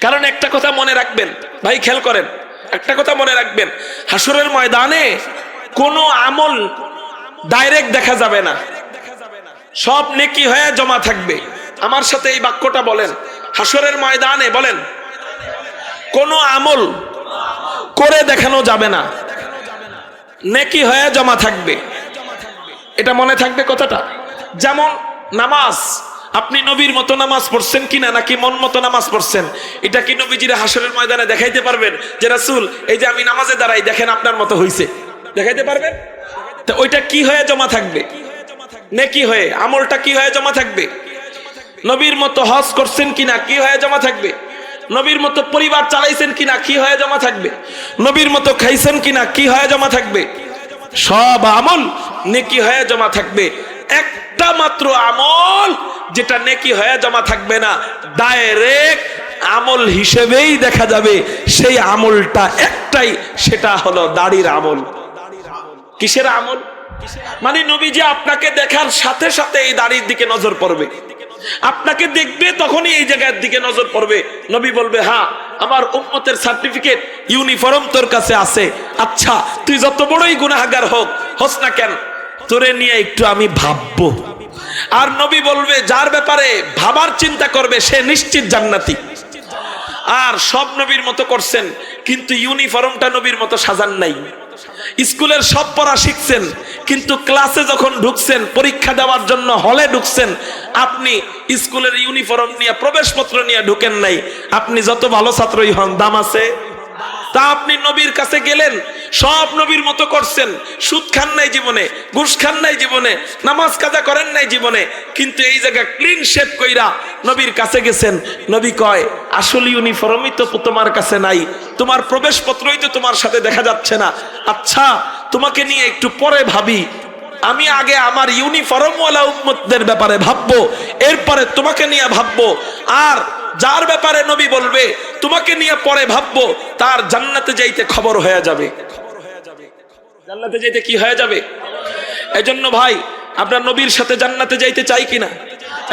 কারণ একটা কথা মনে রাখবেন ভাই, খেয়াল করেন, একটা কথা মনে রাখবেন, হাসরের ময়দানে কোনো আমল ডাইরেক্ট দেখা যাবে না, সব নেকি হয়ে জমা থাকবে। আমার সাথে এই বাক্যটা বলেন, হাসরের ময়দানে বলেন, কোনো আমল করে দেখানো যাবে না, নেকি হয়ে জমা থাকবে। এটা মনে থাকবে কথাটা। যেমন নামাজ, আপনি নবীর মতো নামাজ পড়ছেন কিনা, নাকি মন মতো নামাজ পড়ছেন, এটা কি নবীজির হাসরের ময়দানে দেখাইতে পারবেন যে রাসূল এই যে আমি নামাজে দাঁড়াই, দেখেন আপনার মতো হইছে? দেখাইতে পারবেন? তো ওইটা কি হয়ে জমা থাকবে? নেকি হয়ে। আমলটা কি হয়ে জমা থাকবে? নবীর মতো হজ করছেন কিনা, কি হয়ে জমা থাকবে? নবীর মতো পরিবার চালাইছেন কিনা, কি হয়ে জমা থাকবে? নবীর মতো খাইছেন কিনা, কি হয়ে জমা থাকবে? সব আমল নেকি হয়ে জমা থাকবে। একটা মাত্র আমল যেটা নেকি হয়ে জমা থাকবে না, ডাইরেক্ট আমল হিসেবেই দেখা যাবে, সেই আমলটা একটাই, সেটা হলো দাড়ির আমল। কিসের আমল? মানে নবীজি আপনাকে দেখার সাথে সাথে এই দাড়ির দিকে নজর পড়বে, আপনাকে দেখবে তখনই এই জায়গার দিকে নজর পড়বে। নবী বলবে, হ্যাঁ আমার উম্মতের সার্টিফিকেট ইউনিফর্ম তোর কাছে আছে, আচ্ছা তুই যত বড়ই গুনাহগার হোস না কেন, তোরে নিয়ে একটু আমি ভাববো। আর নবী বলবে, যার ব্যাপারে ভাবার চিন্তা করবে সে নিশ্চিত জান্নাতি। আর সব নবীর মতো করছেন, কিন্তু ইউনিফর্মটা নবীর মতো সাজান নাই। স্কুলের সব পড়া শিখছেন, কিন্তু ক্লাসে যখন ঢুকছেন, পরীক্ষা দেওয়ার জন্য হলে ঢুকছেন, আপনি স্কুলের ইউনিফর্ম নিয়ে, প্রবেশপত্র নিয়ে ঢুকেন নাই। আপনি যত ভালো ছাত্রই হন, দাম আছে? তা আপনি নবীর কাছে গেলেন, সব নবীর মতো করছেন, সুদ খান নাই জীবনে, ঘুষ খান নাই জীবনে, নামাজ কাজা করেন নাই জীবনে, কিন্তু এই জায়গা ক্লিন শেপ কইরা নবীর কাছে গেছেন। নবী কয়, আসল ইউনিফর্মই তো তোমার কাছে নাই, তোমার প্রবেশপত্রই তো তোমার সাথে দেখা যাচ্ছে না। আচ্ছা তোমাকে নিয়ে একটু পরে ভাবি, আমি আগে আমার ইউনিফর্মওয়ালা উম্মতদের ব্যাপারে ভাববো, এরপরে তোমাকে নিয়ে ভাববো। আর যার ব্যাপারে নবী বলবে তোমাকে নিয়ে পরে ভাববো, তার জান্নাতে যাইতে খবর হয়ে যাবে। জান্নাতে যাইতে কি হয়ে যাবে? এজন্য ভাই, আপনার নবীর সাথে জান্নাতে যাইতে চাই কিনা?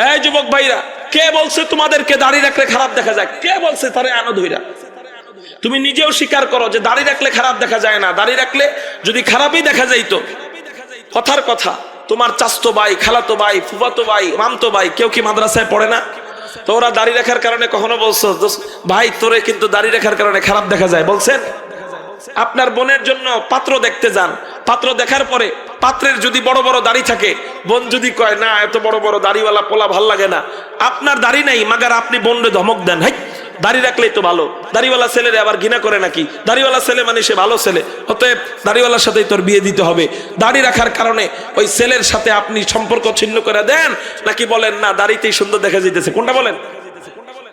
এই যুবক ভাইরা, কে বলছে তোমাদেরকে দাড়ি রাখলে খারাপ দেখা যায়? কে বলছে? তারে আনো ধইরা। তুমি নিজেও স্বীকার করো যে দাড়ি রাখলে খারাপ দেখা যায় না। দাড়ি রাখলে যদি খারাপই দেখা যাইতো, কথার কথা, তোমার চাচতো ভাই, খালাতো ভাই, ফুফাতো ভাই, মামতো ভাই কেউ কি মাদ্রাসায় পড়ে না? তো ওরা দাড়ি রাখার কারণে কখনো বলছো ভাই তোরে কিন্তু দাড়ি রাখার কারণে খারাপ দেখা যায় বলছেন? আপনার বোনের জন্য পাত্র দেখতে যান, পাত্র দেখার পরে পাত্রের যদি বড় বড় দাড়ি থাকে, বোন যদি কয় না এত বড় বড় দাড়িওয়ালা পোলা ভাল লাগে না, আপনার দাড়ি নাই মাগার আপনি বোনরে ধমক দেন, হাই দাড়ি রাখলেই তো ভালো, দাড়িওয়ালা ছেলেরে আবার ঘৃণা করে নাকি, দাড়িওয়ালা ছেলে মানে সে ভালো ছেলে, অতএব দাড়িওয়ালার সাথেই তোর বিয়ে দিতে হবে। দাড়ি রাখার কারণে ওই ছেলের সাথে আপনি সম্পর্ক ছিন্ন করে দেন, নাকি বলেন না দাড়িতেই সুন্দর দেখা যাইতেছে? কোনটা বলেন?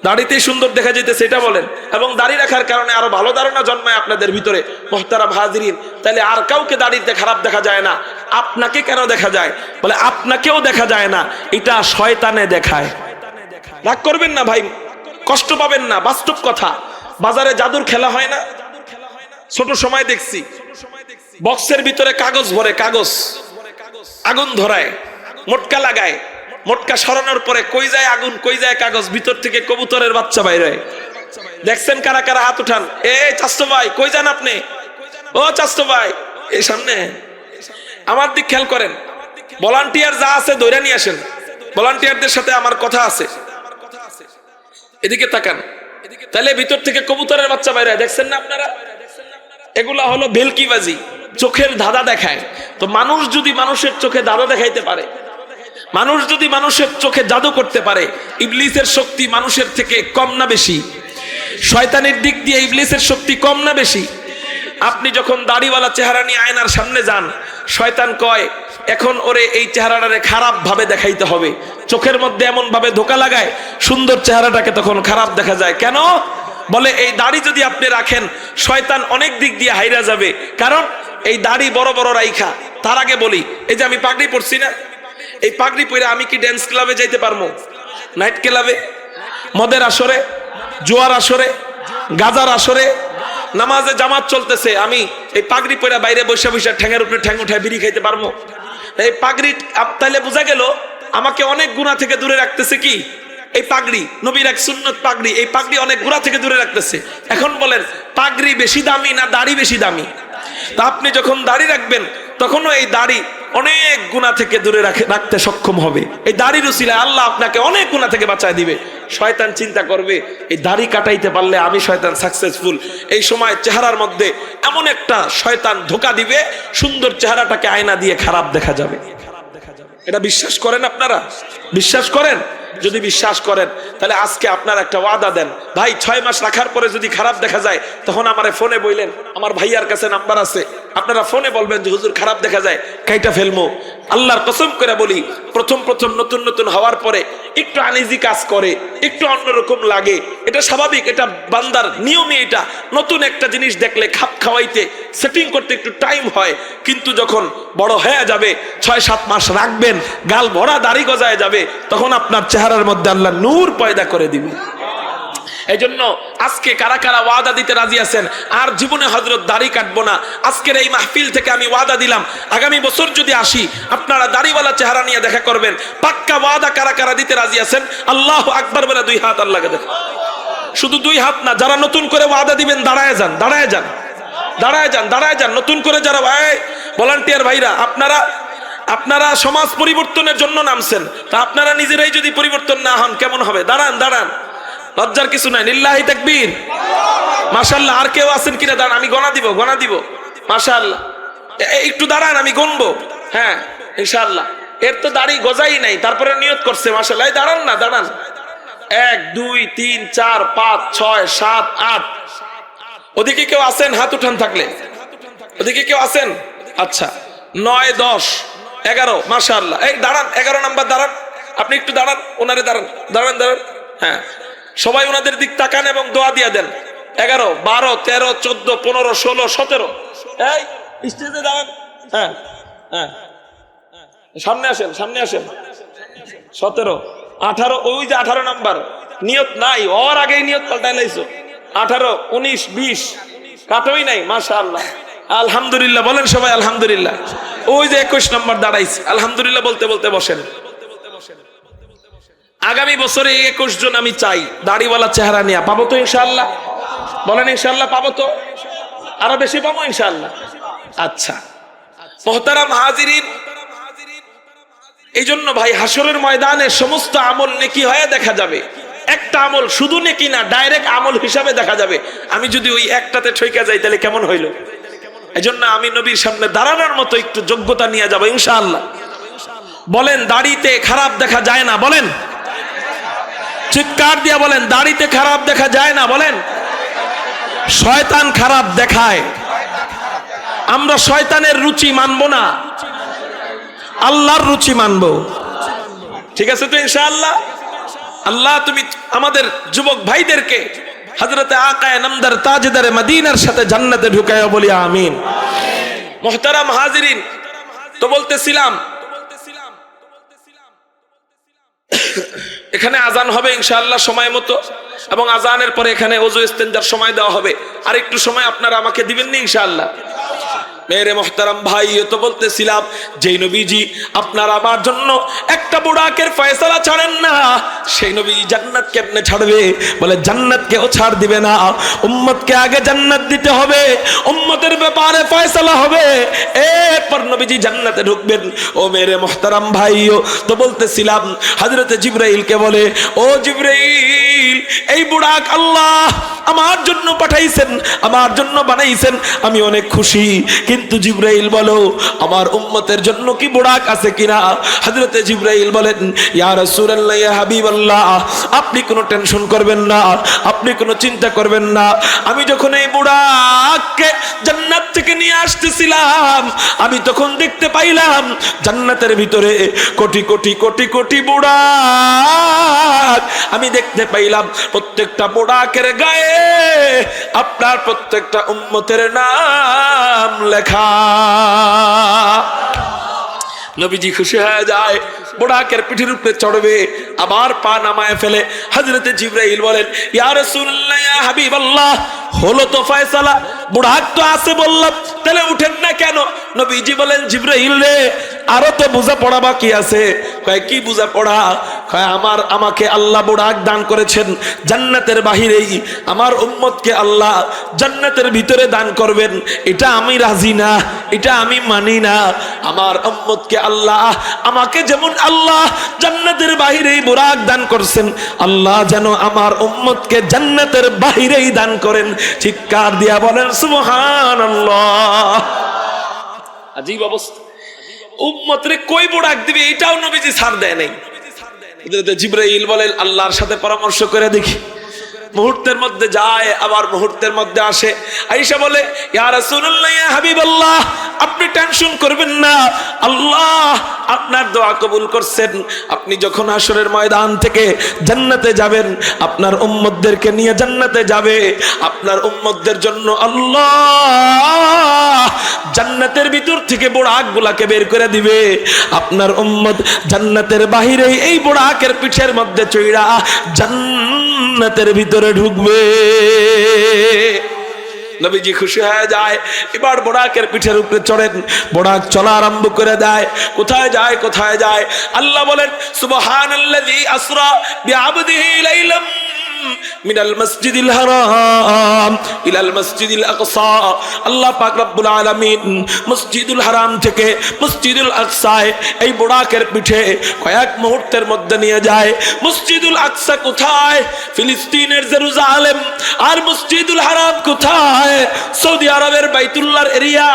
দাড়িতেই সুন্দর দেখা যাইতেছে এটা বলেন। এবং দাড়ি রাখার কারণে আরো ভালো ধারণা জন্মায় আপনাদের ভিতরে। মুহতারাম হাজিরিন, তাহলে আর কাউকে দাড়িতে খারাপ দেখা যায় না, আপনাকে কেন দেখা যায়? বলে আপনাকেও দেখা যায় না, এটা শয়তানে দেখায়। রাগ করবেন না ভাই, কষ্ট পাবেন না, বাস্তব কথা। বাজারে জাদুর খেলা হয় না? ছোট সময় দেখছি বক্সের ভিতরে কাগজ ভরে, কাগজ আগুন ধরায়, মোটকা লাগায়, মোটকা সরানোর পরে কই যায় আগুন, কই যায় কাগজ, ভিতর থেকে কবুতরের বাচ্চা বাইরে হয়। দেখছেন কারা কারা? হাত উঠান। চাচতো ভাই কই যান আপনি? ও চাচতো ভাই এই সামনে, আমার দিক খেয়াল করেন। ভলান্টিয়ার যা আছে ধরে নিয়ে আসেন, ভলান্টিয়ারদের সাথে আমার কথা আছে। এদিকে তাকান, তাহলে ভিতর থেকে কবুতরের বাচ্চা বাইরে, দেখছেন না আপনারা? এগুলা হলো ভেলকিবাজি, চোখের ধাঁধা দেখায়। তো মানুষ যদি মানুষের চোখে ধাঁধা দেখাইতে পারে, মানুষ যদি মানুষের চোখে জাদু করতে পারে, ইবলিসের শক্তি মানুষের থেকে কম না বেশি? শয়তানের দিক দিয়ে ইবলিসের শক্তি কম না বেশি? আপনি যখন দাড়িওয়ালা চেহারা নিয়ে আয়নার সামনে যান, শয়তান কয় এখন ওরে এই চেহারাটারে খারাপ ভাবে দেখাইতে হবে, চোখের মধ্যে এমন ভাবে ধোকা লাগায় সুন্দর চেহারাটাকে তখন খারাপ দেখা যায়। কেন? বলে এই দাড়ি যদি আপনি রাখেন শয়তান অনেক দিক দিয়ে হাইরা যাবে, কারণ এই দাড়ি বড় বড় রাইখা। তার আগে বলি, এই যে আমি পাগড়ি পরছি না, এই পাগড়ি পরে আমি কি ড্যান্স ক্লাবে যাইতে পারবো? নাইট ক্লাবে, মদের আসরে, জোয়ার আসরে, গাজার আসরে, নামাজে জামাত চলতেছে, আমি এই পাগড়ি পরে বাইরে বসে বসে ঠ্যাঙের উপরে ঠ্যাং উঠায় বিড়ি খাইতে পারবো? এই পাগড়ি তাইলে বোঝা গেল আমাকে অনেক গুনাহ থেকে দূরে রাখতেছে। কি? এই পাগড়ি, নবীর এক সুন্নত পাগড়ি, এই পাগড়ি অনেক গুনাহ থেকে দূরে রাখতেছে। এখন বলেন পাগড়ি বেশি দামি না দাড়ি বেশি দামি? তা আপনি যখন দাড়ি রাখবেন তখনও এই দাড়ি অনেক গুনাহ থেকে দূরে রাখতে সক্ষম হবে। এই দাড়ির উসিলায় আল্লাহ আপনাকে অনেক গুনাহ থেকে বাঁচায় দিবে। শয়তান চিন্তা করবে এই দাড়ি কাটাইতে পারলে আমি শয়তান সাকসেসফুল। এই সময় চেহারার মধ্যে এমন একটা শয়তান ধোকা দিবে, সুন্দর চেহারাটাকে আয়না দিয়ে খারাপ দেখা যাবে। এটা বিশ্বাস করেন আপনারা? বিশ্বাস করেন? যদি বিশ্বাস করেন তাহলে আজকে আপনারা একটা ওয়াদা দেন, ভাই 6 মাস রাখার পরে যদি খারাপ দেখা যায় তখন আমারে ফোনে বললেন, আমার ভাইয়ার কাছে নাম্বার আছে, আপনারা ফোনে বলবেন যে হুজুর খারাপ দেখা যায়, কাইটা ফেলমো। আল্লাহর কসম করে বলি, প্রথম নতুন নতুন হওয়ার পরে একটু আনইজি কাজ করে, একটু অন্যরকম লাগে, এটা স্বাভাবিক, এটা বান্দার নিয়মই। এটা নতুন একটা জিনিস দেখলে খাপ খাওয়াইতে সেটিং করতে একটু টাইম হয়, কিন্তু যখন বড় হয়ে যাবে 6-7 মাস রাখবেন, গাল ভরা দাড়ি গজায় যাবে, তখন আপনার চেহারার মধ্যে আল্লাহ নূর পয়দা করে দিবে। এই জন্য আজকে কারা কারা ওয়াদা দিতে রাজি আছেন আর জীবনে হযরত দাড়ি কাটবো না? আজকের এই মাহফিল থেকে আমি ওয়াদা দিলাম, আগামী বছর যদি আসি আপনারা দাড়িওয়ালা চেহারা নিয়ে দেখা করবেন। পাক্কা ওয়াদা কারা কারা দিতে রাজি আছেন? আল্লাহু আকবার বলে 2 হাত আল্লাহকে দেখ। শুধু 2 হাত না, যারা নতুন করে ওয়াদা দিবেন দাঁড়ায় যান, দাঁড়ায় যান, দাঁড়ায় যান, দাঁড়ায় যান। নতুন করে যারা ভলান্টিয়ার ভাইরা, আপনারা সমাজ পরিবর্তনের জন্য নামছেন, তা আপনারা নিজেরাই যদি পরিবর্তন না হন কেমন হবে? দাঁড়ান, দাঁড়ান, লজ্জার কিছু নাই। লিল্লাহি তাকবীর, মাশাআল্লাহ। আর কেউ আছেন কিনা? দাঁড়ান, আমি গণা দিব। মাশাআল্লাহ, একটু দাঁড়ান, আমি গুনবো। হ্যাঁ ইনশাআল্লাহ। এর তো দাড়ি গজাই নাই, তারপরে নিয়ত করছে, মাশাআল্লাহ। দাঁড়ান না, দাঁড়ান। 1 2 3 4 5 6 7 8। ওদিকে কেউ আছেন? হাত উঠান থাকলে। ওদিকে কেউ আছেন? আচ্ছা, 9 10 11। মাশাআল্লাহ। এই দাঁড়ান, 11 নাম্বার দাঁড়ান, আপনি একটু দাঁড়ান, ওনারে দাঁড়ান, দাঁড়ান, দাঁড়ান। হ্যাঁ, সবাই ওনাদের দিক তাকান এবং দোয়া দিয়ে দেন। 11 12 13 14 15 16 17। এই স্টেজে দাঁড়ান। হ্যাঁ হ্যাঁ, সামনে আসেন, সামনে আসেন। 17 18, ওই যে 18 নাম্বার। নিয়ত নাই, ওর আগেই নিয়ত পাল্টাই লাইছো। 18 19 20 কাটোই নাই। মাশাআল্লাহ, আলহামদুলিল্লাহ বলেন সবাই আলহামদুলিল্লাহ। ওই যে 21 নম্বর দাঁড়াইছে, আলহামদুলিল্লাহ বলতে বলতে বসেন। আগামী বছরে 21 জন আমি চাই দাড়িওয়ালা চেহারা নিয়ে। পাবো তো ইনশাআল্লাহ? বলেন ইনশাআল্লাহ পাবো তো? আরো বেশি পাবো ইনশাআল্লাহ। আচ্ছা মুহতারাম হাজিরিন, এই জন্য ভাই হাসরের ময়দানে সমস্ত আমল নেকি হয়ে দেখা যাবে। একটা আমল শুধু নেকি না, ডাইরেক্ট আমল হিসাবে দেখা যাবে। আমি যদি ওই একটাতে ঠইকা যাই তাহলে কেমন হইল? এজন্য আমি নবীর সামনে দাঁড়ানোর মতো একটু যোগ্যতা নিয়ে যাবো ইনশাআল্লাহ। বলেন দাড়িতে খারাপ দেখা যায় না? বলেন, চিৎকার দিয়া বলেন, দাড়িতে খারাপ দেখা যায় না? বলেন, শয়তান খারাপ দেখায়। আমরা শয়তানের রুচি মানবো না, আল্লাহর রুচি মানবো। ঠিক আছে তো ইনশাআল্লাহ? আল্লাহ তুমি আমাদের যুবক ভাইদেরকে হযরতে আকায়ে নামদার তাজদারে মদিনার সাথে জান্নাতে ঢুকায়া বলি আমিন। মুহতারাম হাজিরিন, তো বলতেছিলাম এখানে আজান হবে ইনশাআল্লাহ সময় মতো, এবং আজানের পরে এখানে ওযু ইস্তেনজার সময় দেওয়া হবে। আর একটু সময় আপনারা আমাকে দিবেন না ইনশাআল্লাহ? মেরে মোহতারাম ভাই, তো বলতেছিলাম যেই নবীজি আপনার আমার জন্য একটা বুড়াকের ফয়সালা ছাড়েন না, সেই নবীজি জান্নাত কেমনে ছাড়বে? বলে জান্নাত কেউ ছাড় দিবে না, উম্মতকে আগে জান্নাত দিতে হবে, উম্মতের ব্যাপারে ফয়সালা হবে, এরপর নবীজি জান্নাতে ঢুকবেন। ও মেরে মোহতারাম ভাইও, তো বলতেছিলাম হযরতে জিবরাইলকে বলে, ও জিবরাইল, এই বুড়াক আল্লাহ আমার জন্য পাঠাইছেন, আমার জন্য বানাইছেন, আমি অনেক খুশি, কিন্তু জিবরাইল বলো আমার উম্মতের জন্য কি বুড়াক আছে কিনা? হযরতে জিবরাইল বলেন, ইয়া রাসূলুল্লাহ, ইয়া হাবিবাল্লাহ, আপনি কোনো টেনশন করবেন না, আপনি কোনো চিন্তা করবেন না। আমি যখন এই বুড়াককে জান্নাত থেকে নিয়ে আসতেছিলাম, আমি তখন দেখতে পাইলাম জান্নাতের ভিতরে কোটি কোটি কোটি কোটি বুড়াক। আমি দেখতে পাইলাম প্রত্যেকটা বুড়াকের গায়ে আপনার প্রত্যেকটা উম্মতের নাম লেখা। নবীজি খুশি হয়ে যায়, বুড়াকের পিঠের উপরে চড়বে, আবার পা নামায় ফেলে। হযরতে জিবরাইল বলেন, ইয়া রাসূলুল্লাহ, ইয়া হাবিবাল্লাহ, হলো তো ফয়সালা, বুড়াক তো আছে বললাম, তাহলে উঠেন না কেন? নবীজি বলেন, জিবরাইল রে, আরো তো বুঝা পড়া বাকি আছে। কয় কি বুঝা পড়া? কয় আমাকে আল্লাহ বুড়াক দান করেছেন জান্নাতের বাহিরেই, আমার উম্মতকে আল্লাহ জান্নাতের ভিতরে দান করবেন, এটা আমি রাজি না, এটা আমি মানি না। আমার উম্মতকে আল্লাহ আমাকে যেমন আল্লাহ জান্নাতের বাহিরেই বুড়াক দান করছেন, আল্লাহ যেন আমার উম্মতকে জান্নাতের বাহিরেই দান করেন। চিৎকার দিয়া বলেন সুবহানাল্লাহ। আজীব অবস্থা, উম্মতরে কই বুড়াক দিবে এটাও নবীজি ছাড় দেয় নাই। জিবরাইল বলেন, আল্লাহর সাথে পরামর্শ করে দেখি। মুহূর্তের মধ্যে যায়, আবার মুহূর্তের মধ্যে আসে, আয়েশা বলে, ইয়া রাসূলুল্লাহ, ইয়া হাবিবাল্লাহ, আপনি টেনশন করবেন না, আল্লাহ আপনার দোয়া কবুল করছেন। আপনি যখন হাসরের ময়দান থেকে জান্নাতে যাবেন, আপনার উম্মতদেরকে নিয়ে জান্নাতে যাবে, আপনার উম্মতদের জন্য আল্লাহ জান্নাতের ভিতর থেকে বুড়াকগুলাকে বের করে দিবে। আপনার উম্মত জান্নাতের বাহিরে এই বুড়াকের পিঠের মধ্যে চইড়া জান্নাতের ভিতরে ঢুকবে। নবীজি খুশি হয়ে যায়, এবার বুড়াকের পিঠের উপরে চড়েন, বুড়াক চলা আরম্ভ করে দেয়। কোথায় যায়, কোথায় যায়? আল্লাহ বলেন, সুবহানাল্লাযী আসরা বিআবদিহি লাইলাম মিনাল মসজিদিল হারাম ইলাল মসজিদিল আকসা। আল্লাহ পাক রব্বুল আলামিন মসজিদুল হারাম থেকে মসজিদুল আকসায় এই বুড়াকের পিঠে কয়েক মুহূর্তের মধ্যে নিয়ে যায়। মসজিদুল আকসা কোথায়? ফিলিস্তিনের জেরুজালেম। আর মসজিদুল হারাম কোথায়? সৌদি আরবের বাইতুল্লাহর এরিয়া।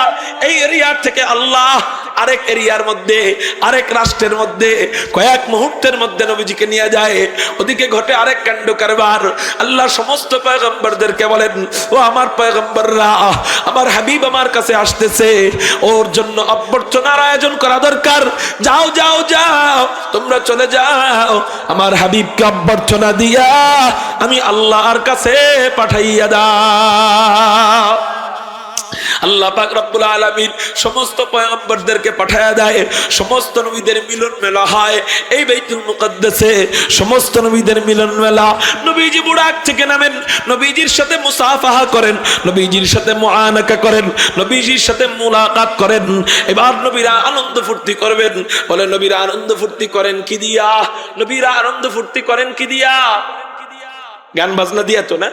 এই এরিয়ার থেকে আল্লাহ আরেক এরিয়ার মধ্যে, আরেক রাষ্ট্রের মধ্যে কয়েক মুহূর্তের মধ্যে নবীজিকে নিয়ে যায়। ওদিকে ঘটে আরেক কাণ্ড কারবার। আল্লাহ সমস্ত পয়গম্বরদেরকে বলেন, ও আমার পয়গম্বররা, আমার হাবিব আমার কাছে আসতেছে, ওর জন্য অভ্যর্থনার আয়োজন করা দরকার। যাও যাও যাও, তোমরা চলে যাও, আমার হাবিবকে অভ্যর্থনা দিয়া আমি আল্লাহর কাছে পাঠাইয়া দাও। আল্লাহ পাক রব্বুল আলামিন সমস্ত পয়গম্বরদেরকে পাঠায়া দেয়। সমস্ত নবীদের মিলন মেলা হয় এই বাইতুল মুকদ্দাসে। সমস্ত নবীদের মিলন মেলা। নবীজি বুড়াক থেকে নামেন, নবীজির সাথে মুসাফাহা করেন, নবীজির সাথে মুআনাকা করেন, নবীজির সাথে মুলাকাত করেন। এবার নবীরা আনন্দ ফুর্তি করবেন। বলে, নবীরা আনন্দ ফুর্তি করেন কি দিয়া? নবীরা আনন্দ ফুর্তি করেন কি দিয়া? গান বাজনা দিয়া তো না?